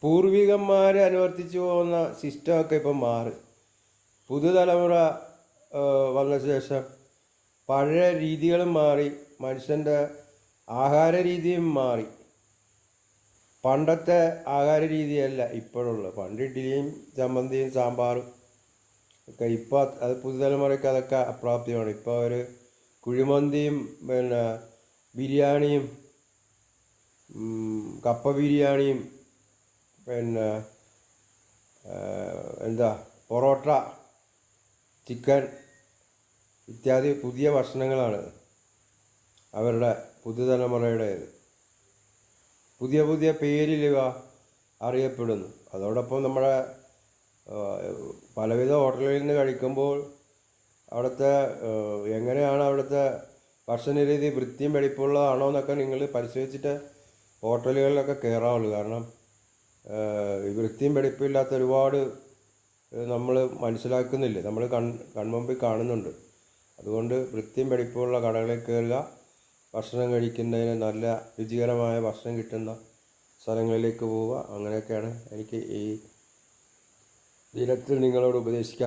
പൂർവികന്മാർ അനുവർത്തിച്ചു പോകുന്ന സിസ്റ്റമൊക്കെ ഇപ്പം മാറി. പുതുതലമുറ വന്ന ശേഷം പഴയ രീതികളും മാറി, മനുഷ്യൻ്റെ ആഹാര രീതിയും മാറി. പണ്ടത്തെ ആഹാര രീതിയല്ല ഇപ്പോഴുള്ളത്. പണ്ട് ഇഡ്ഡലിയും ചമ്മന്തിയും സാമ്പാറും ഒക്കെ. ഇപ്പോൾ അത് പുതുതലമുറയ്ക്ക് അതൊക്കെ അപ്രാപ്യമാണ്. ഇപ്പോൾ അവർ കുഴിമന്തിയും പിന്നെ ബിരിയാണിയും കപ്പ ബിരിയാണിയും പിന്നെ എന്താ പൊറോട്ട, ചിക്കൻ ഇത്യാദി പുതിയ ഭക്ഷണങ്ങളാണ് അവരുടെ പുതുതലമുറയുടേത്. പുതിയ പുതിയ പേരിൽ ഇവ അറിയപ്പെടുന്നു. അതോടൊപ്പം നമ്മുടെ പലവിധ ഹോട്ടലുകളിൽ നിന്ന് കഴിക്കുമ്പോൾ അവിടുത്തെ എങ്ങനെയാണ് അവിടുത്തെ ഭക്ഷണ രീതി വൃത്തിയും വെടിപ്പുള്ളതാണോ എന്നൊക്കെ നിങ്ങൾ പരിശോധിച്ചിട്ട് ഹോട്ടലുകളിലൊക്കെ കയറാവുള്ളൂ. കാരണം വൃത്തിയും വെടിപ്പില്ലാത്ത ഒരുപാട് നമ്മൾ മനസ്സിലാക്കുന്നില്ല, നമ്മൾ കൺമുമ്പിൽ കാണുന്നുണ്ട്. അതുകൊണ്ട് വൃത്തിയും വെടിപ്പുള്ള കടകളിൽ കയറുക, ഭക്ഷണം കഴിക്കുന്നതിന് നല്ല രുചികരമായ ഭക്ഷണം കിട്ടുന്ന സ്ഥലങ്ങളിലേക്ക് പോവുക. അങ്ങനെയൊക്കെയാണ് എനിക്ക് ഈ ദിനത്തിൽ നിങ്ങളോട് ഉപദേശിക്കാൻ